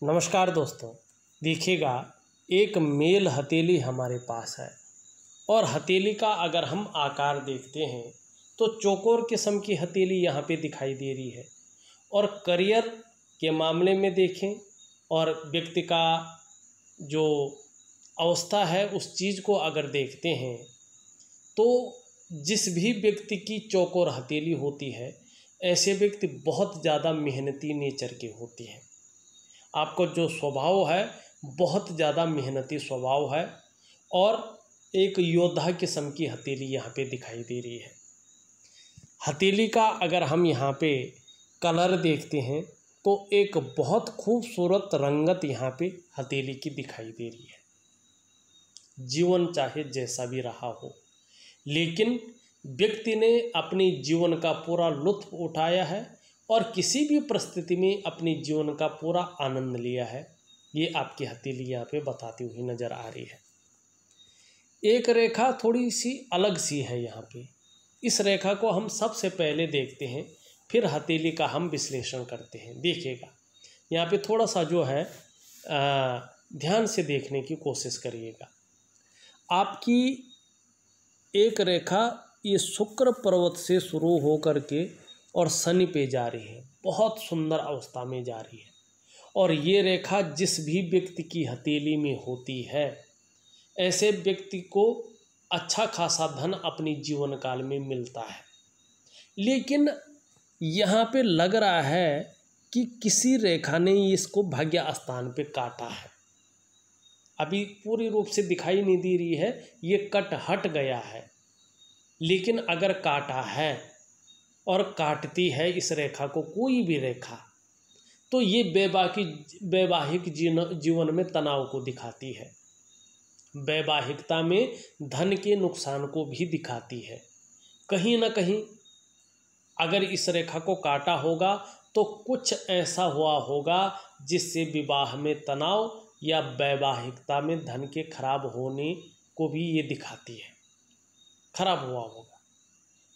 नमस्कार दोस्तों। देखिएगा, एक मेल हथेली हमारे पास है और हथेली का अगर हम आकार देखते हैं तो चौकोर किस्म की हथेली यहाँ पे दिखाई दे रही है। और करियर के मामले में देखें और व्यक्ति का जो अवस्था है उस चीज़ को अगर देखते हैं तो जिस भी व्यक्ति की चौकोर हथेली होती है ऐसे व्यक्ति बहुत ज़्यादा मेहनती नेचर के होते हैं। आपको जो स्वभाव है बहुत ज़्यादा मेहनती स्वभाव है और एक योद्धा किस्म की हथेली यहाँ पे दिखाई दे रही है। हथेली का अगर हम यहाँ पे कलर देखते हैं तो एक बहुत खूबसूरत रंगत यहाँ पे हथेली की दिखाई दे रही है। जीवन चाहे जैसा भी रहा हो, लेकिन व्यक्ति ने अपने जीवन का पूरा लुत्फ उठाया है और किसी भी परिस्थिति में अपने जीवन का पूरा आनंद लिया है। ये आपकी हथेली यहाँ पे बताती हुई नज़र आ रही है। एक रेखा थोड़ी सी अलग सी है यहाँ पे। इस रेखा को हम सबसे पहले देखते हैं, फिर हथेली का हम विश्लेषण करते हैं। देखिएगा, यहाँ पे थोड़ा सा जो है ध्यान से देखने की कोशिश करिएगा। आपकी एक रेखा ये शुक्र पर्वत से शुरू हो करके और शनि पे जा रही है, बहुत सुंदर अवस्था में जा रही है। और ये रेखा जिस भी व्यक्ति की हथेली में होती है ऐसे व्यक्ति को अच्छा खासा धन अपने जीवन काल में मिलता है। लेकिन यहाँ पे लग रहा है कि किसी रेखा ने इसको भाग्य स्थान पे काटा है। अभी पूरी रूप से दिखाई नहीं दे रही है, ये कट हट गया है। लेकिन अगर काटा है और काटती है इस रेखा को कोई भी रेखा, तो ये वैवाहिक जीवन में तनाव को दिखाती है, वैवाहिकता में धन के नुकसान को भी दिखाती है। कहीं ना कहीं अगर इस रेखा को काटा होगा तो कुछ ऐसा हुआ होगा जिससे विवाह में तनाव या वैवाहिकता में धन के खराब होने को भी ये दिखाती है, खराब हुआ होगा।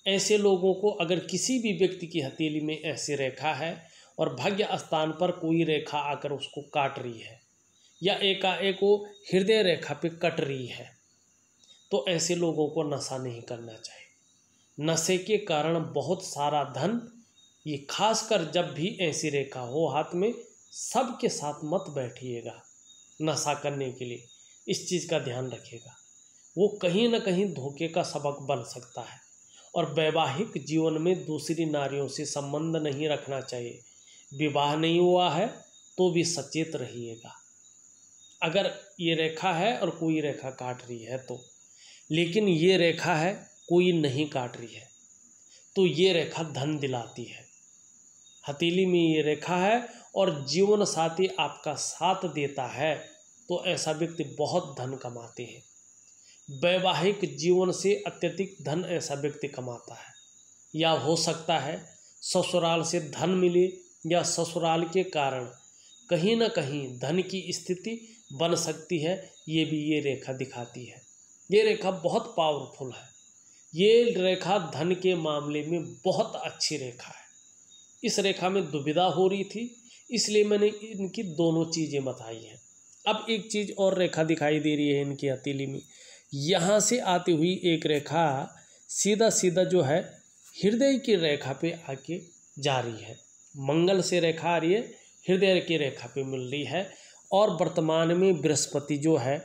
ऐसे लोगों को अगर किसी भी व्यक्ति की हथेली में ऐसी रेखा है और भाग्य स्थान पर कोई रेखा आकर उसको काट रही है या एकाएक वो हृदय रेखा पे कट रही है, तो ऐसे लोगों को नशा नहीं करना चाहिए। नशे के कारण बहुत सारा धन, ये खासकर जब भी ऐसी रेखा हो हाथ में, सबके साथ मत बैठिएगा नशा करने के लिए। इस चीज़ का ध्यान रखिएगा, वो कहीं ना कहीं धोखे का सबक बन सकता है। और वैवाहिक जीवन में दूसरी नारियों से संबंध नहीं रखना चाहिए। विवाह नहीं हुआ है तो भी सचेत रहिएगा अगर ये रेखा है और कोई रेखा काट रही है तो। लेकिन ये रेखा है, कोई नहीं काट रही है, तो ये रेखा धन दिलाती है। हथेली में ये रेखा है और जीवन साथी आपका साथ देता है तो ऐसा व्यक्ति बहुत धन कमाते हैं। वैवाहिक जीवन से अत्यधिक धन ऐसा व्यक्ति कमाता है, या हो सकता है ससुराल से धन मिले या ससुराल के कारण कहीं ना कहीं धन की स्थिति बन सकती है। ये भी ये रेखा दिखाती है। ये रेखा बहुत पावरफुल है। ये रेखा धन के मामले में बहुत अच्छी रेखा है। इस रेखा में दुविधा हो रही थी, इसलिए मैंने इनकी दोनों चीज़ें बताई हैं। अब एक चीज़ और रेखा दिखाई दे रही है इनकी हथेली में। यहाँ से आती हुई एक रेखा सीधा सीधा जो है हृदय की रेखा पे आके जा रही है। मंगल से रेखा आ रही है, हृदय की रेखा पे मिल रही है। और वर्तमान में बृहस्पति जो है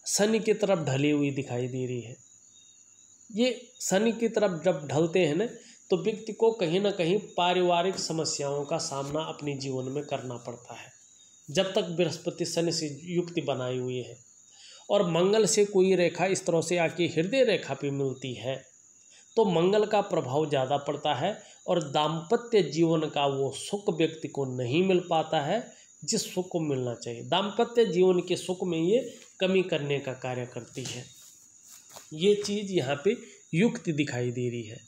शनि की तरफ ढली हुई दिखाई दे रही है। ये शनि की तरफ जब ढलते हैं ना तो व्यक्ति को कहीं ना कहीं पारिवारिक समस्याओं का सामना अपने जीवन में करना पड़ता है, जब तक बृहस्पति शनि से युक्ति बनाई हुई है। और मंगल से कोई रेखा इस तरह से आके हृदय रेखा पे मिलती है तो मंगल का प्रभाव ज़्यादा पड़ता है और दाम्पत्य जीवन का वो सुख व्यक्ति को नहीं मिल पाता है जिस सुख को मिलना चाहिए। दाम्पत्य जीवन के सुख में ये कमी करने का कार्य करती है। ये चीज़ यहाँ पे युक्ति दिखाई दे रही है।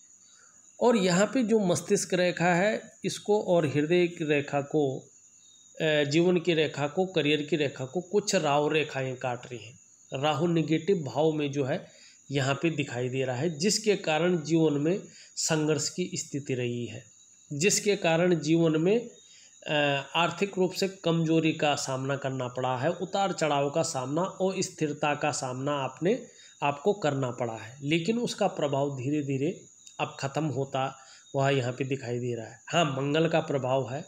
और यहाँ पे जो मस्तिष्क रेखा है इसको और हृदय की रेखा को, जीवन की रेखा को, करियर की रेखा को कुछ राहु रेखाएं काट रही हैं। राहु निगेटिव भाव में जो है यहाँ पे दिखाई दे रहा है, जिसके कारण जीवन में संघर्ष की स्थिति रही है, जिसके कारण जीवन में आर्थिक रूप से कमजोरी का सामना करना पड़ा है, उतार चढ़ाव का सामना और स्थिरता का सामना आपको करना पड़ा है, लेकिन उसका प्रभाव धीरे धीरे अब खत्म होता वह यहाँ पे दिखाई दे रहा है। हाँ, मंगल का प्रभाव है,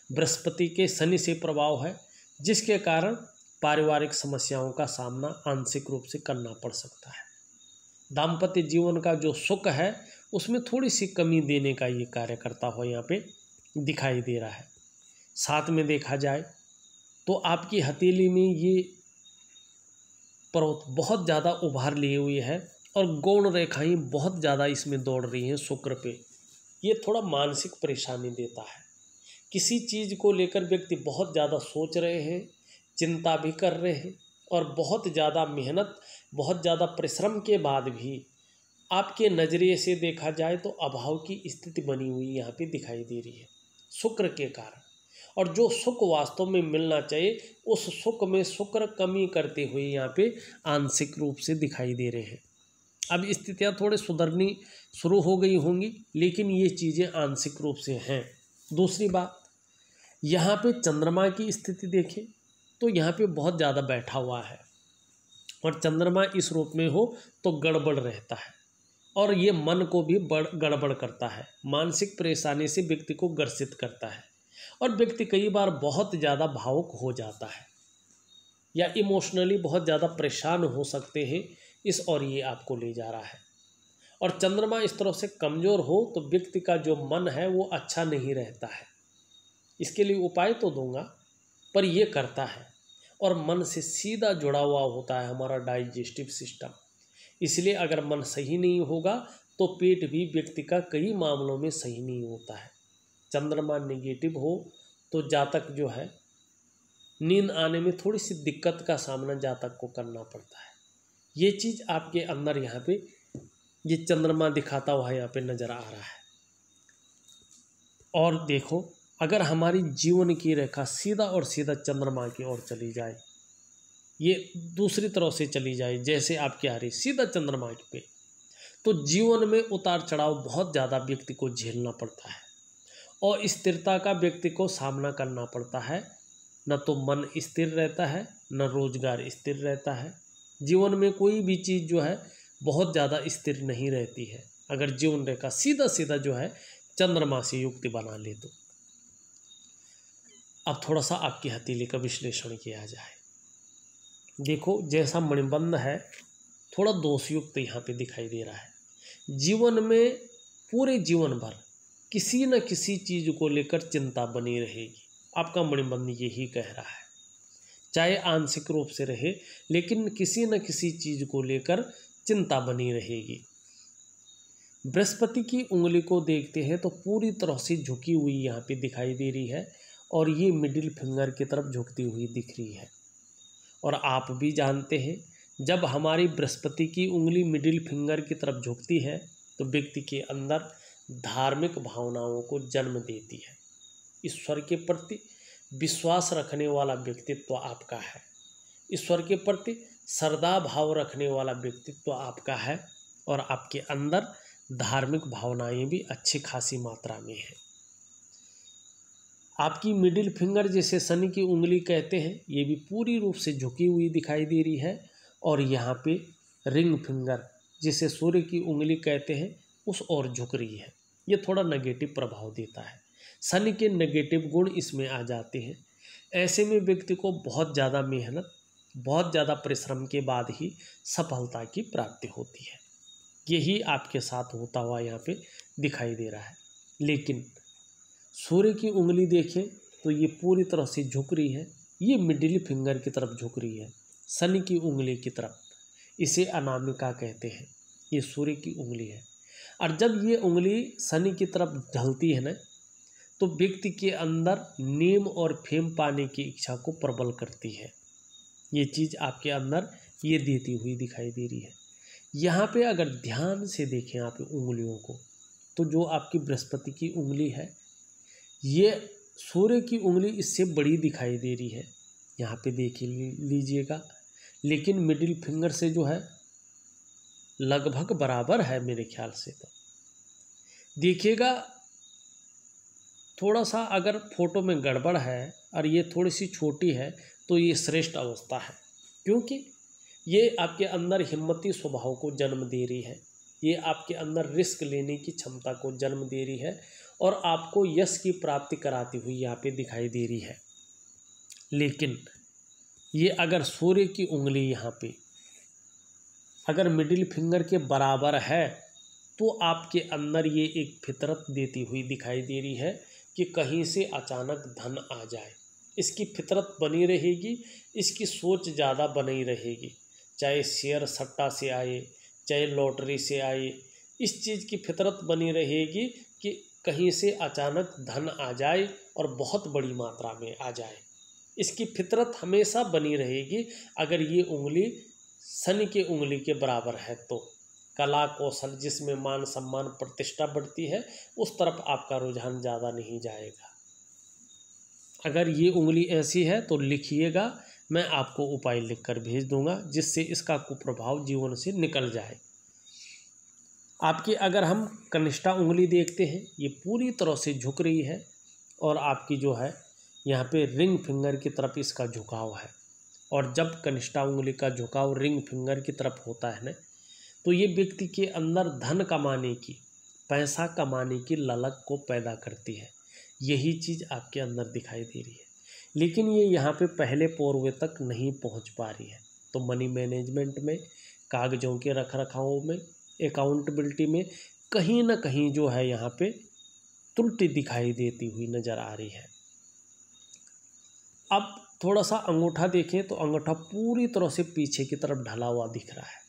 बृहस्पति के शनि से प्रभाव है, जिसके कारण पारिवारिक समस्याओं का सामना आंशिक रूप से करना पड़ सकता है। दाम्पत्य जीवन का जो सुख है उसमें थोड़ी सी कमी देने का ये कार्य करता हुआ यहाँ पे दिखाई दे रहा है। साथ में देखा जाए तो आपकी हथेली में ये पर्वत बहुत ज़्यादा उभार लिए हुए है और गौण रेखाएं बहुत ज़्यादा इसमें दौड़ रही हैं शुक्र पे। ये थोड़ा मानसिक परेशानी देता है। किसी चीज़ को लेकर व्यक्ति बहुत ज़्यादा सोच रहे हैं, चिंता भी कर रहे हैं और बहुत ज़्यादा मेहनत, बहुत ज़्यादा परिश्रम के बाद भी आपके नज़रिए से देखा जाए तो अभाव की स्थिति बनी हुई यहाँ पे दिखाई दे रही है शुक्र के कारण। और जो सुख वास्तव में मिलना चाहिए उस सुख में शुक्र कमी करते हुए यहाँ पे आंशिक रूप से दिखाई दे रहे हैं। अब स्थितियाँ थोड़े सुधरनी शुरू हो गई होंगी, लेकिन ये चीज़ें आंशिक रूप से हैं। दूसरी बात, यहाँ पे चंद्रमा की स्थिति देखें तो यहाँ पे बहुत ज़्यादा बैठा हुआ है और चंद्रमा इस रूप में हो तो गड़बड़ रहता है और ये मन को भी गड़बड़ करता है, मानसिक परेशानी से व्यक्ति को ग्रसित करता है और व्यक्ति कई बार बहुत ज़्यादा भावुक हो जाता है या इमोशनली बहुत ज़्यादा परेशान हो सकते हैं इस और ये आपको ले जा रहा है। और चंद्रमा इस तरह से कमज़ोर हो तो व्यक्ति का जो मन है वो अच्छा नहीं रहता है। इसके लिए उपाय तो दूंगा पर ये करता है और मन से सीधा जुड़ा हुआ होता है हमारा डाइजेस्टिव सिस्टम। इसलिए अगर मन सही नहीं होगा तो पेट भी व्यक्ति का कई मामलों में सही नहीं होता है। चंद्रमा नेगेटिव हो तो जातक जो है नींद आने में थोड़ी सी दिक्कत का सामना जातक को करना पड़ता है। ये चीज़ आपके अंदर यहाँ पे ये चंद्रमा दिखाता हुआ यहाँ पे नज़र आ रहा है। और देखो, अगर हमारी जीवन की रेखा सीधा और सीधा चंद्रमा की ओर चली जाए, ये दूसरी तरफ से चली जाए जैसे आपकी आ रही सीधा चंद्रमा पे, तो जीवन में उतार चढ़ाव बहुत ज़्यादा व्यक्ति को झेलना पड़ता है और स्थिरता का व्यक्ति को सामना करना पड़ता है। न तो मन स्थिर रहता है, न रोजगार स्थिर रहता है। जीवन में कोई भी चीज़ जो है बहुत ज़्यादा स्थिर नहीं रहती है अगर जीवन रेखा सीधा सीधा जो है चंद्रमा से युक्ति बना ले तो। अब थोड़ा सा आपकी हथेली का विश्लेषण किया जाए। देखो, जैसा मणिबंध है थोड़ा दोषयुक्त यहाँ पे दिखाई दे रहा है। जीवन में पूरे जीवन भर किसी न किसी चीज़ को लेकर चिंता बनी रहेगी, आपका मणिबंध यही कह रहा है। चाहे आंशिक रूप से रहे लेकिन किसी न किसी चीज़ को लेकर चिंता बनी रहेगी। बृहस्पति की उंगली को देखते हैं तो पूरी तरह से झुकी हुई यहाँ पे दिखाई दे रही है और ये मिडिल फिंगर की तरफ झुकती हुई दिख रही है। और आप भी जानते हैं जब हमारी बृहस्पति की उंगली मिडिल फिंगर की तरफ झुकती है तो व्यक्ति के अंदर धार्मिक भावनाओं को जन्म देती है। ईश्वर के प्रति विश्वास रखने वाला व्यक्तित्व आपका है, ईश्वर के प्रति श्रद्धा भाव रखने वाला व्यक्तित्व आपका है और आपके अंदर धार्मिक भावनाएं भी अच्छी खासी मात्रा में है। आपकी मिडिल फिंगर जिसे शनि की उंगली कहते हैं ये भी पूरी रूप से झुकी हुई दिखाई दे रही है और यहाँ पे रिंग फिंगर जिसे सूर्य की उंगली कहते हैं उस ओर झुक रही है। ये थोड़ा नेगेटिव प्रभाव देता है, शनि के नेगेटिव गुण इसमें आ जाते हैं। ऐसे में व्यक्ति को बहुत ज़्यादा मेहनत, बहुत ज़्यादा परिश्रम के बाद ही सफलता की प्राप्ति होती है। यही आपके साथ होता हुआ यहाँ पे दिखाई दे रहा है। लेकिन सूर्य की उंगली देखें तो ये पूरी तरह से झुक रही है, ये मिडिल फिंगर की तरफ झुक रही है, शनि की उंगली की तरफ। इसे अनामिका कहते हैं, ये सूर्य की उंगली है। और जब ये उंगली शनि की तरफ ढलती है ना तो व्यक्ति के अंदर नेम और फेम पाने की इच्छा को प्रबल करती है। ये चीज़ आपके अंदर ये देती हुई दिखाई दे रही है। यहाँ पे अगर ध्यान से देखें आप उंगलियों को तो जो आपकी बृहस्पति की उंगली है ये सूर्य की उंगली इससे बड़ी दिखाई दे रही है, यहाँ पे देख लीजिएगा। लेकिन मिडिल फिंगर से जो है लगभग बराबर है मेरे ख्याल से। तो देखिएगा थोड़ा सा अगर फोटो में गड़बड़ है और ये थोड़ी सी छोटी है तो ये श्रेष्ठ अवस्था है, क्योंकि ये आपके अंदर हिम्मती स्वभाव को जन्म दे रही है, ये आपके अंदर रिस्क लेने की क्षमता को जन्म दे रही है और आपको यश की प्राप्ति कराती हुई यहाँ पे दिखाई दे रही है। लेकिन ये अगर सूर्य की उंगली यहाँ पे अगर मिडिल फिंगर के बराबर है तो आपके अंदर ये एक फितरत देती हुई दिखाई दे रही है कि कहीं से अचानक धन आ जाए। इसकी फितरत बनी रहेगी, इसकी सोच ज़्यादा बनी रहेगी, चाहे शेयर सट्टा से आए चाहे लॉटरी से आए, इस चीज़ की फितरत बनी रहेगी कि कहीं से अचानक धन आ जाए और बहुत बड़ी मात्रा में आ जाए। इसकी फितरत हमेशा बनी रहेगी अगर ये उंगली शनि के उंगली के बराबर है तो। कला कौशल जिसमें मान सम्मान प्रतिष्ठा बढ़ती है उस तरफ आपका रुझान ज़्यादा नहीं जाएगा। अगर ये उंगली ऐसी है तो लिखिएगा, मैं आपको उपाय लिखकर भेज दूंगा जिससे इसका कुप्रभाव जीवन से निकल जाए। आपकी अगर हम कनिष्ठा उंगली देखते हैं, ये पूरी तरह से झुक रही है और आपकी जो है यहाँ पे रिंग फिंगर की तरफ इसका झुकाव है। और जब कनिष्ठा उंगली का झुकाव रिंग फिंगर की तरफ होता है ना, तो ये व्यक्ति के अंदर धन कमाने की, पैसा कमाने की ललक को पैदा करती है। यही चीज़ आपके अंदर दिखाई दे रही है, लेकिन ये यहाँ पे पहले पौरवे तक नहीं पहुँच पा रही है। तो मनी मैनेजमेंट में, कागज़ों के रख रखाव में, अकाउंटेबिलिटी में कहीं ना कहीं जो है यहाँ पे त्रुटि दिखाई देती हुई नज़र आ रही है। अब थोड़ा सा अंगूठा देखें तो अंगूठा पूरी तरह से पीछे की तरफ ढला हुआ दिख रहा है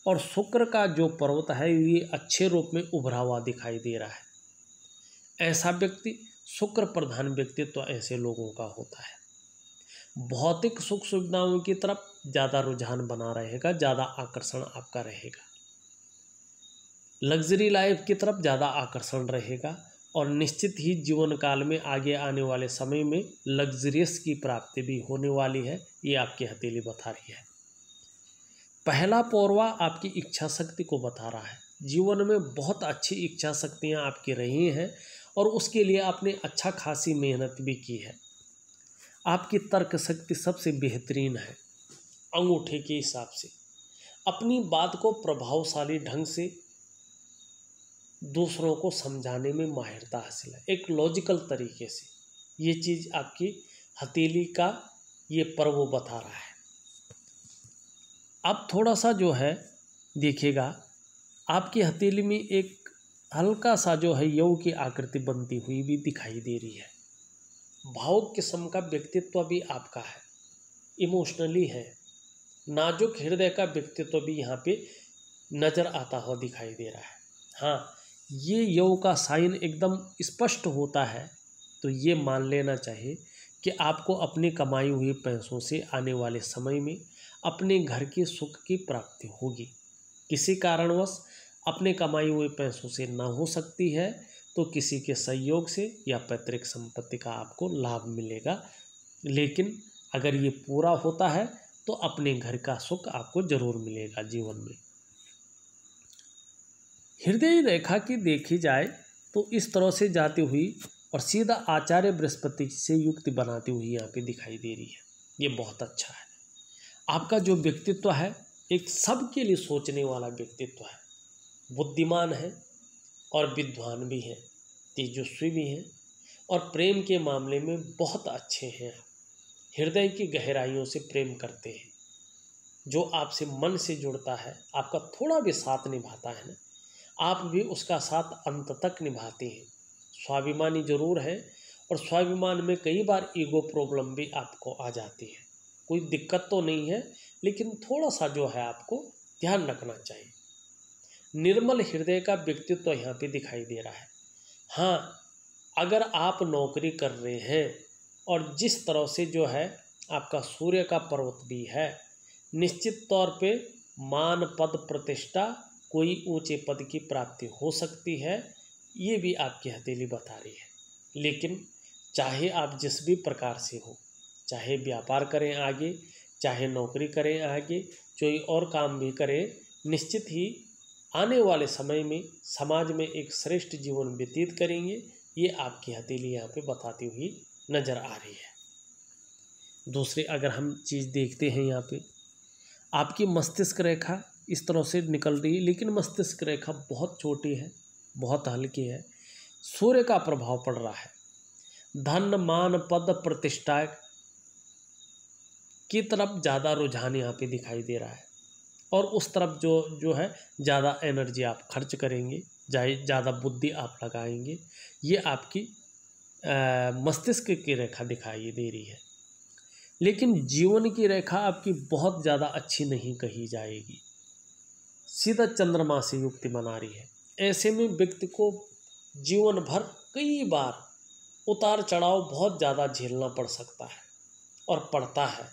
और शुक्र का जो पर्वत है ये अच्छे रूप में उभरा हुआ दिखाई दे रहा है। ऐसा व्यक्ति, शुक्र प्रधान व्यक्तित्व तो ऐसे लोगों का होता है। भौतिक सुख सुविधाओं की तरफ ज़्यादा रुझान बना रहेगा, ज़्यादा आकर्षण आपका रहेगा, लग्जरी लाइफ की तरफ ज़्यादा आकर्षण रहेगा और निश्चित ही जीवन काल में आगे आने वाले समय में लग्जरियस की प्राप्ति भी होने वाली है। ये आपकी हथेली बता रही है। पहला पौरवा आपकी इच्छा शक्ति को बता रहा है। जीवन में बहुत अच्छी इच्छा शक्तियाँ आपकी रही हैं और उसके लिए आपने अच्छा खासी मेहनत भी की है। आपकी तर्क शक्ति सबसे बेहतरीन है अंगूठे के हिसाब से। अपनी बात को प्रभावशाली ढंग से दूसरों को समझाने में माहिरता हासिल है, एक लॉजिकल तरीके से। ये चीज़ आपकी हथेली का ये पर्व बता रहा है। अब थोड़ा सा जो है देखिएगा, आपकी हथेली में एक हल्का सा जो है यौ की आकृति बनती हुई भी दिखाई दे रही है। भावुक किस्म का व्यक्तित्व भी आपका है, इमोशनली है, नाजुक हृदय का व्यक्तित्व भी यहाँ पे नज़र आता हुआ दिखाई दे रहा है। हाँ, ये यौ का साइन एकदम स्पष्ट होता है तो ये मान लेना चाहिए कि आपको अपनी कमाई हुई पैसों से आने वाले समय में अपने घर के सुख की प्राप्ति होगी। किसी कारणवश अपने कमाई हुए पैसों से ना हो सकती है तो किसी के सहयोग से या पैतृक संपत्ति का आपको लाभ मिलेगा। लेकिन अगर ये पूरा होता है तो अपने घर का सुख आपको जरूर मिलेगा जीवन में। हृदय रेखा की देखी जाए तो इस तरह से जाती हुई और सीधा आचार्य बृहस्पति से युक्ति बनाती हुई यहाँ पे दिखाई दे रही है। ये बहुत अच्छा है। आपका जो व्यक्तित्व है एक सबके लिए सोचने वाला व्यक्तित्व है, बुद्धिमान है और विद्वान भी है, तेजस्वी भी हैं और प्रेम के मामले में बहुत अच्छे हैं। हृदय की गहराइयों से प्रेम करते हैं। जो आपसे मन से जुड़ता है, आपका थोड़ा भी साथ निभाता है ना, आप भी उसका साथ अंत तक निभाते हैं। स्वाभिमानी जरूर है और स्वाभिमान में कई बार ईगो प्रॉब्लम भी आपको आ जाती है। कोई दिक्कत तो नहीं है, लेकिन थोड़ा सा जो है आपको ध्यान रखना चाहिए। निर्मल हृदय का व्यक्तित्व यहाँ पे दिखाई दे रहा है। हाँ, अगर आप नौकरी कर रहे हैं और जिस तरह से जो है आपका सूर्य का पर्वत भी है, निश्चित तौर पे मान पद प्रतिष्ठा, कोई ऊंचे पद की प्राप्ति हो सकती है, ये भी आपकी हथेली बता रही है। लेकिन चाहे आप जिस भी प्रकार से हो, चाहे व्यापार करें आगे, चाहे नौकरी करें आगे, कोई और काम भी करें, निश्चित ही आने वाले समय में समाज में एक श्रेष्ठ जीवन व्यतीत करेंगे। ये आपकी हथेली यहाँ पे बताती हुई नज़र आ रही है। दूसरी अगर हम चीज़ देखते हैं यहाँ पे, आपकी मस्तिष्क रेखा इस तरह से निकल रही है, लेकिन मस्तिष्क रेखा बहुत छोटी है, बहुत हल्की है। सूर्य का प्रभाव पड़ रहा है। धन मान पद प्रतिष्ठा की तरफ ज़्यादा रुझान यहाँ पे दिखाई दे रहा है, और उस तरफ जो है ज़्यादा एनर्जी आप खर्च करेंगे, ज़्यादा बुद्धि आप लगाएंगे। ये आपकी मस्तिष्क की रेखा दिखाई दे रही है। लेकिन जीवन की रेखा आपकी बहुत ज़्यादा अच्छी नहीं कही जाएगी, सीधा चंद्रमा से युक्ति बना रही है। ऐसे में व्यक्ति को जीवन भर कई बार उतार चढ़ाव बहुत ज़्यादा झेलना पड़ सकता है और पड़ता है,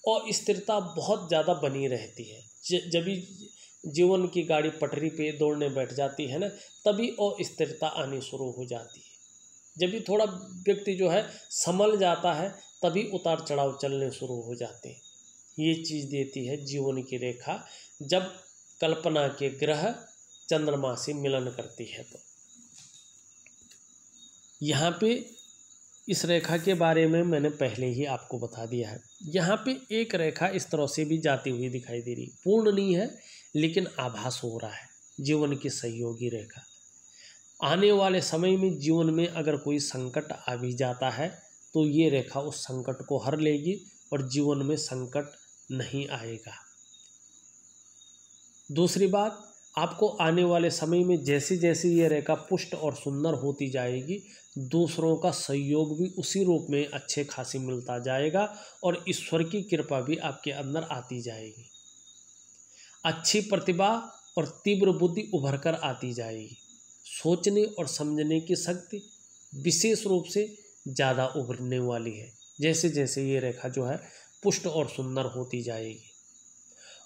और स्थिरता बहुत ज़्यादा बनी रहती है। जब भी जीवन की गाड़ी पटरी पे दौड़ने बैठ जाती है ना, तभी अस्थिरता आनी शुरू हो जाती है। जब भी थोड़ा व्यक्ति जो है संभल जाता है, तभी उतार चढ़ाव चलने शुरू हो जाते हैं। ये चीज़ देती है जीवन की रेखा, जब कल्पना के ग्रह चंद्रमा से मिलन करती है। तो यहाँ पे इस रेखा के बारे में मैंने पहले ही आपको बता दिया है। यहाँ पे एक रेखा इस तरह से भी जाती हुई दिखाई दे रही, पूर्ण नहीं है लेकिन आभास हो रहा है, जीवन की सहयोगी रेखा। आने वाले समय में जीवन में अगर कोई संकट आ भी जाता है तो ये रेखा उस संकट को हर लेगी और जीवन में संकट नहीं आएगा। दूसरी बात, आपको आने वाले समय में जैसे जैसे ये रेखा पुष्ट और सुंदर होती जाएगी, दूसरों का सहयोग भी उसी रूप में अच्छे खासी मिलता जाएगा और ईश्वर की कृपा भी आपके अंदर आती जाएगी। अच्छी प्रतिभा और तीव्र बुद्धि उभर कर आती जाएगी। सोचने और समझने की शक्ति विशेष रूप से ज़्यादा उभरने वाली है जैसे जैसे ये रेखा जो है पुष्ट और सुंदर होती जाएगी।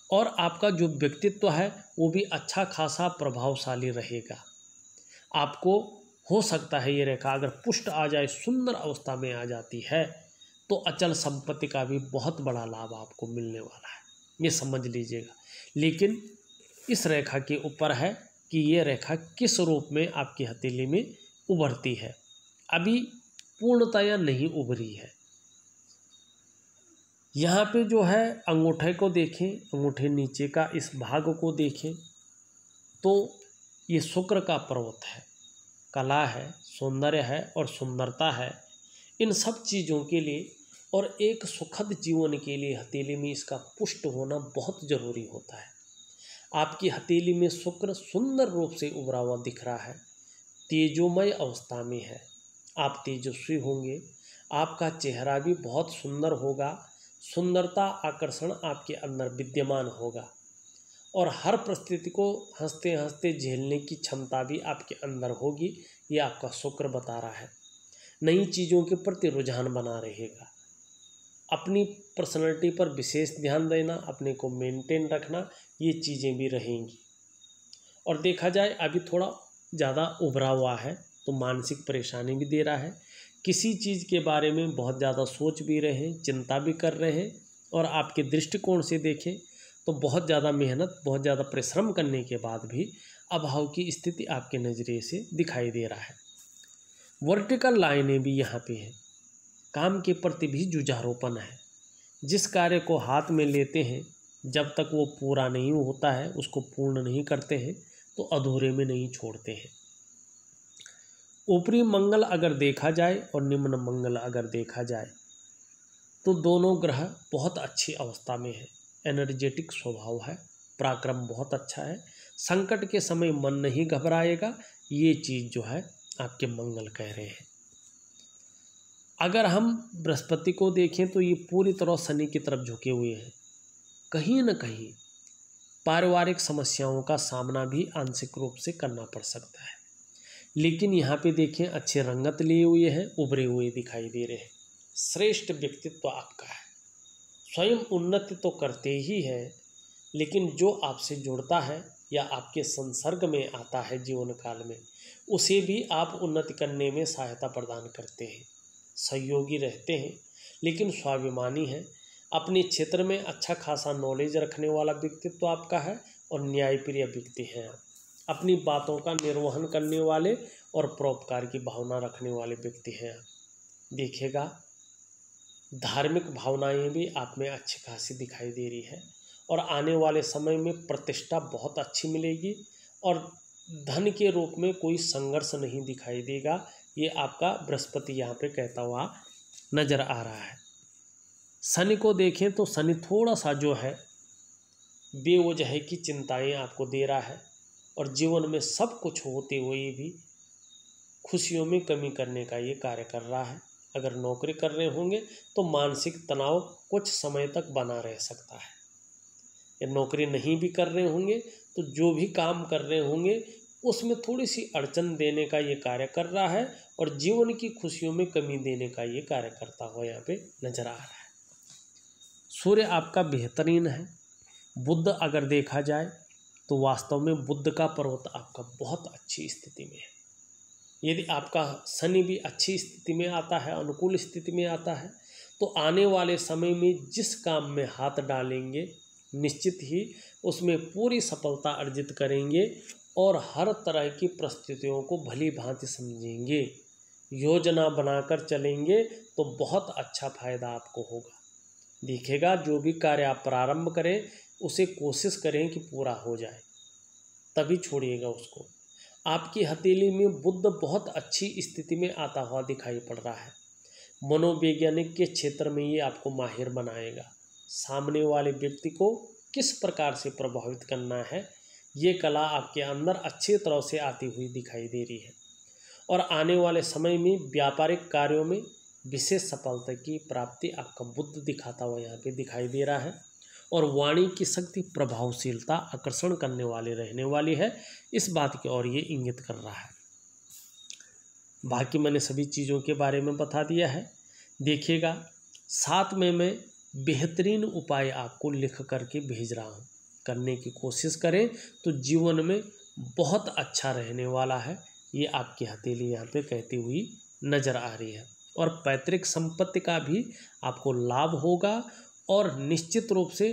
और आपका जो व्यक्तित्व है वो भी अच्छा खासा प्रभावशाली रहेगा। आपको हो सकता है ये रेखा अगर पुष्ट आ जाए, सुंदर अवस्था में आ जाती है, तो अचल संपत्ति का भी बहुत बड़ा लाभ आपको मिलने वाला है, ये समझ लीजिएगा। लेकिन इस रेखा के ऊपर है कि ये रेखा किस रूप में आपकी हथेली में उभरती है। अभी पूर्णतया नहीं उभरी है। यहाँ पे जो है अंगूठे को देखें, अंगूठे नीचे का इस भाग को देखें तो ये शुक्र का पर्वत है, कला है, सौंदर्य है और सुंदरता है। इन सब चीज़ों के लिए और एक सुखद जीवन के लिए हथेली में इसका पुष्ट होना बहुत ज़रूरी होता है। आपकी हथेली में शुक्र सुंदर रूप से उभरा हुआ दिख रहा है, तेजोमय अवस्था में है। आप तेजस्वी होंगे, आपका चेहरा भी बहुत सुंदर होगा, सुंदरता आकर्षण आपके अंदर विद्यमान होगा और हर परिस्थिति को हंसते हंसते झेलने की क्षमता भी आपके अंदर होगी। ये आपका शुक्र बता रहा है। नई चीज़ों के प्रति रुझान बना रहेगा। अपनी पर्सनैलिटी पर विशेष ध्यान देना, अपने को मेंटेन रखना, ये चीज़ें भी रहेंगी। और देखा जाए अभी थोड़ा ज़्यादा उभरा हुआ है तो मानसिक परेशानी भी दे रहा है। किसी चीज़ के बारे में बहुत ज़्यादा सोच भी रहे हैं, चिंता भी कर रहे हैं, और आपके दृष्टिकोण से देखें तो बहुत ज़्यादा मेहनत, बहुत ज़्यादा परिश्रम करने के बाद भी अभाव की स्थिति आपके नज़रिए से दिखाई दे रहा है। वर्टिकल लाइनें भी यहाँ पे हैं। काम के प्रति भी जुझारूपन है। जिस कार्य को हाथ में लेते हैं, जब तक वो पूरा नहीं होता है, उसको पूर्ण नहीं करते हैं, तो अधूरे में नहीं छोड़ते हैं। ऊपरी मंगल अगर देखा जाए और निम्न मंगल अगर देखा जाए तो दोनों ग्रह बहुत अच्छी अवस्था में है। एनर्जेटिक स्वभाव है, पराक्रम बहुत अच्छा है, संकट के समय मन नहीं घबराएगा। ये चीज़ जो है आपके मंगल कह रहे हैं। अगर हम बृहस्पति को देखें तो ये पूरी तरह शनि की तरफ झुके हुए हैं। कहीं न कहीं पारिवारिक समस्याओं का सामना भी आंशिक रूप से करना पड़ सकता है। लेकिन यहाँ पे देखें अच्छे रंगत लिए हुए हैं, उभरे हुए दिखाई दे रहे हैं। श्रेष्ठ व्यक्तित्व आपका है। स्वयं उन्नति तो करते ही है, लेकिन जो आपसे जुड़ता है या आपके संसर्ग में आता है जीवन काल में, उसे भी आप उन्नति करने में सहायता प्रदान करते हैं, सहयोगी रहते हैं। लेकिन स्वाभिमानी है, अपने क्षेत्र में अच्छा खासा नॉलेज रखने वाला व्यक्तित्व आपका है और न्यायप्रिय व्यक्ति हैं आप। अपनी बातों का निर्वहन करने वाले और परोपकार की भावना रखने वाले व्यक्ति हैं आप। देखिएगा धार्मिक भावनाएं भी आप में अच्छी खासी दिखाई दे रही है और आने वाले समय में प्रतिष्ठा बहुत अच्छी मिलेगी और धन के रूप में कोई संघर्ष नहीं दिखाई देगा। ये आपका बृहस्पति यहाँ पे कहता हुआ नजर आ रहा है। शनि को देखें तो शनि थोड़ा सा जो है बेवजह की चिंताएं आपको दे रहा है और जीवन में सब कुछ होते हुए भी खुशियों में कमी करने का ये कार्य कर रहा है। अगर नौकरी कर रहे होंगे तो मानसिक तनाव कुछ समय तक बना रह सकता है। या नौकरी नहीं भी कर रहे होंगे तो जो भी काम कर रहे होंगे उसमें थोड़ी सी अड़चन देने का ये कार्य कर रहा है और जीवन की खुशियों में कमी देने का ये कार्य करता हुआ यहाँ पे नजर आ रहा है। सूर्य आपका बेहतरीन है। बुध अगर देखा जाए तो वास्तव में बुध का पर्वत आपका बहुत अच्छी स्थिति में है। यदि आपका शनि भी अच्छी स्थिति में आता है, अनुकूल स्थिति में आता है, तो आने वाले समय में जिस काम में हाथ डालेंगे निश्चित ही उसमें पूरी सफलता अर्जित करेंगे और हर तरह की परिस्थितियों को भली भांति समझेंगे। योजना बनाकर चलेंगे तो बहुत अच्छा फायदा आपको होगा। देखिएगा जो भी कार्य आप प्रारंभ करें उसे कोशिश करें कि पूरा हो जाए, तभी छोड़िएगा उसको। आपकी हथेली में बुध बहुत अच्छी स्थिति में आता हुआ दिखाई पड़ रहा है। मनोवैज्ञानिक के क्षेत्र में ये आपको माहिर बनाएगा। सामने वाले व्यक्ति को किस प्रकार से प्रभावित करना है ये कला आपके अंदर अच्छी तरह से आती हुई दिखाई दे रही है और आने वाले समय में व्यापारिक कार्यों में विशेष सफलता की प्राप्ति आपका बुध दिखाता हुआ यहाँ पे दिखाई दे रहा है और वाणी की शक्ति प्रभावशीलता आकर्षण करने वाली रहने वाली है। इस बात की ओर ये इंगित कर रहा है। बाकी मैंने सभी चीज़ों के बारे में बता दिया है। देखिएगा साथ में मैं बेहतरीन उपाय आपको लिख करके भेज रहा हूँ, करने की कोशिश करें तो जीवन में बहुत अच्छा रहने वाला है। ये आपकी हथेली यहाँ पे कहती हुई नज़र आ रही है और पैतृक संपत्ति का भी आपको लाभ होगा और निश्चित रूप से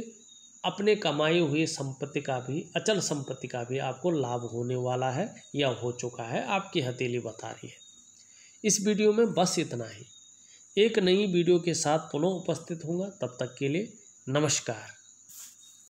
अपने कमाई हुई संपत्ति का भी, अचल संपत्ति का भी आपको लाभ होने वाला है या हो चुका है, आपकी हथेली बता रही है। इस वीडियो में बस इतना ही। एक नई वीडियो के साथ पुनः उपस्थित होऊंगा, तब तक के लिए नमस्कार।